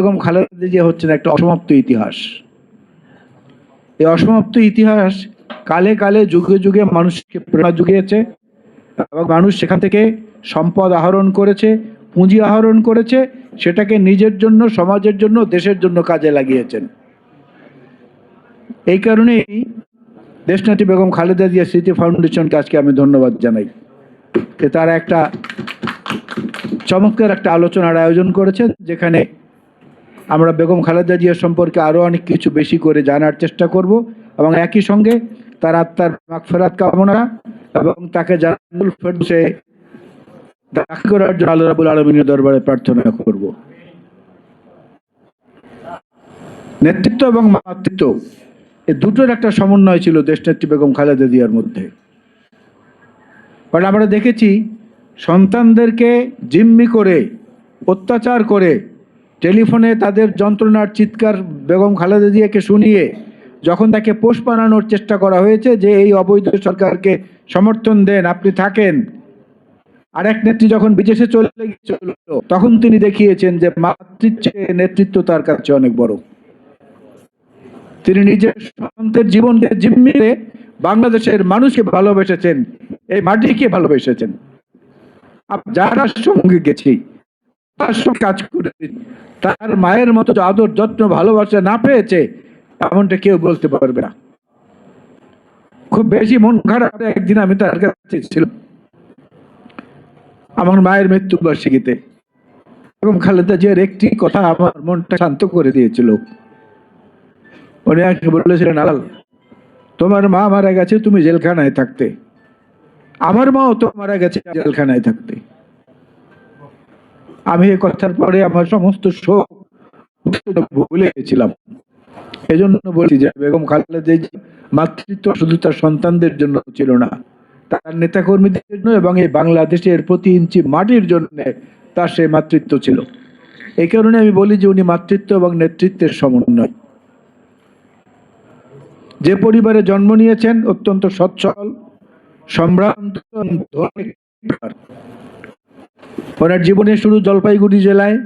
বেগম খালেদা জিয়া হচ্ছেন একটা অসমাপ্ত ইতিহাস। এই অসমাপ্ত ইতিহাস কালে কালে যুগে যুগে মানুষকে প্রেরণা জুগিয়েছে এবং মানুষ সেখান থেকে সম্পদ আহরণ করেছে, পুঁজি আহরণ করেছে, সেটাকে নিজের জন্য, সমাজের জন্য, দেশের জন্য কাজে লাগিয়েছেন। এই কারণেই দেশনেত্রী বেগম খালেদা জিয়া স্মৃতি ফাউন্ডেশনকে আজকে আমি ধন্যবাদ জানাই যে তারা একটা চমৎকার একটা আলোচনার আয়োজন করেছে, যেখানে আমরা বেগম খালেদা জিয়া সম্পর্কে আরও অনেক কিছু বেশি করে জানার চেষ্টা করব এবং একই সঙ্গে তার আত্মার মাগফিরাত কামনা এবং তাকে জান্নাতুল ফেরদৌসে দাখিল করার জন্য আল্লাহ রাব্বুল আলামিনের দরবারে প্রার্থনা করব। নেতৃত্ব এবং মাতৃত্ব এই দুটোর একটা সমন্বয় ছিল দেশনেত্রী বেগম খালেদা জিয়ার মধ্যে। কারণ আমরা দেখেছি সন্তানদেরকে জিম্মি করে, অত্যাচার করে, টেলিফোনে তাদের যন্ত্রণার চিৎকার বেগম খালেদা জিয়াকে শুনিয়ে যখন তাকে পোষ বানানোর চেষ্টা করা হয়েছে যে এই অবৈধ সরকারকে সমর্থন দেন, আপনি থাকেন, আরেক নেত্রী যখন বিদেশে চলে গিয়েছিল তখন তিনি দেখিয়েছেন যে মাতৃত্ব নেতৃত্ব তার কাছে অনেক বড়। তিনি নিজের সন্তানের জীবনকে জিম্মি করে বাংলাদেশের মানুষকে ভালোবেসেছেন, এই মাটিকে ভালোবেসেছেন। যারা সঙ্গে গেছি তার সঙ্গে কাজ করে তার মায়ের মতো আদর যত্ন ভালোবাসা না পেয়েছে এমনটা কেউ বলতে পারবে না। খুব বেশি মন খারাপ একদিন আমি তার কাছে ছিলাম আমার মায়ের মৃত্যুবার্ষিকীতে এবং খালেদা জিয়ার একটি কথা আমার মনটা শান্ত করে দিয়েছিল। উনি আমাকে বলেছিলেন, আলাল, তোমার মা মারা গেছে তুমি জেলখানায় থাকতে, আমার মাও তো মারা গেছে জেলখানায় থাকতে। আমি এই কথার পরে আমার সমস্ত শোক ভুলে গেছিলাম। এই জন্য বলছি যে বেগম খালেদা জিয়া মাতৃত্ব শুধু তার সন্তানদের জন্য ছিল না, তার নেতাকর্মীদের জন্য এবং এই বাংলাদেশের প্রতি ইঞ্চি মাটির জন্য তার সেই মাতৃত্ব ছিল। এই কারণে আমি বলি যে উনি মাতৃত্ব এবং নেতৃত্বের সমন্বয়। যে পরিবারে জন্ম নিয়েছেন অত্যন্ত সচ্ছল, সম্ভ্রান্ত, ওনার জীবনে শুরু জলপাইগুড়ি জেলায়,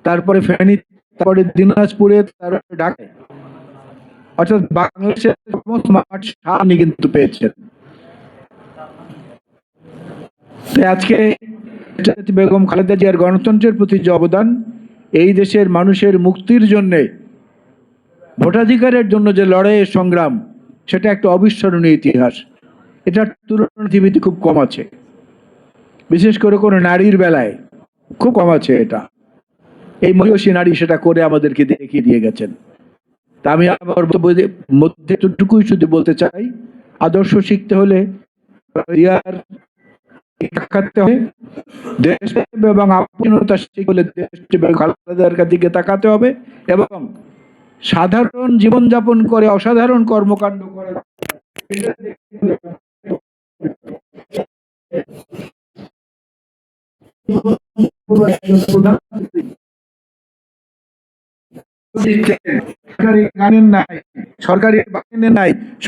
তারপরে ফেনী, তারপরে দিনাজপুরে, তারপরে ঢাকায়, অর্থাৎ বাংলাদেশের সমস্ত মাঠ সামনে কিন্তু পেয়েছেন। আজকে বেগম খালেদা জিয়ার গণতন্ত্রের প্রতি যে অবদান, এই দেশের মানুষের মুক্তির জন্য, ভোটাধিকারের জন্য যে লড়াইয়ের সংগ্রাম, সেটা একটা অবিস্মরণীয় ইতিহাস। এটার তুলনা পৃথিবীতে খুব কম আছে, বিশেষ করে কোনো নারীর বেলায় খুব কম আছে। এটা এই মহিষী নারী সেটা করে আমাদেরকে দেখিয়ে দিয়ে গেছেন। তা আমি আমার মধ্যে এতটুকুই শুধু বলতে চাই, আদর্শ শিখতে হলে এবং আপনতা শিখতে হলে খালেদার দিকে তাকাতে হবে এবং সাধারণ জীবনযাপন করে অসাধারণ কর্মকাণ্ড করে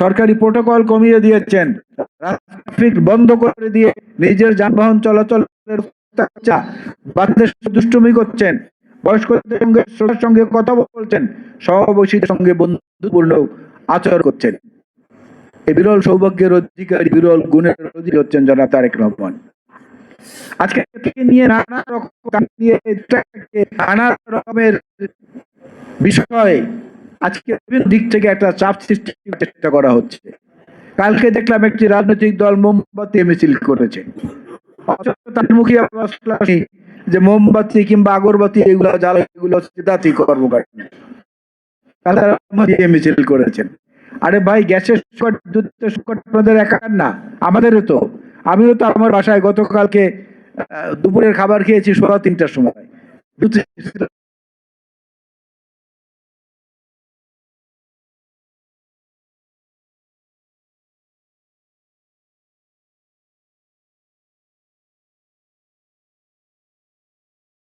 সরকারি প্রটোকল কমিয়ে দিয়েছেন, ট্রাফিক বন্ধ করে দিয়ে নিজের যানবাহন চলাচলের বাচ্চাদের দুষ্টুমি করছেন, বয়স্কদের সঙ্গে কথা বলছেন, সহবসীদের সঙ্গে বন্ধুপূর্ণ আচরণ করছেন। এই বিরল সৌভাগ্যের অধিকারী, বিরল গুণের অধিকারী হচ্ছেন জনাব তারেক রহমান। আজকে নিয়ে নানা রকমের বিষয়ে আজকে বিভিন্ন দিক থেকে একটা চাপ সৃষ্টির চেষ্টা করা হচ্ছে। কালকে দেখলাম একটি রাজনৈতিক দল মোমবাতি মিছিল করেছে, তার মুখে যে মোমবাতি কিংবা আগরবাতি এগুলো জ্বালা, এগুলো জাতি কর্মকাণ্ড মিছিল করেছেন। আরে ভাই, গ্যাসের সংকট আপনাদের একার না, আমাদেরও তো। আমিও তো আমার বাসায় গতকালকে দুপুরের খাবার খেয়েছি 3:15টার সময়,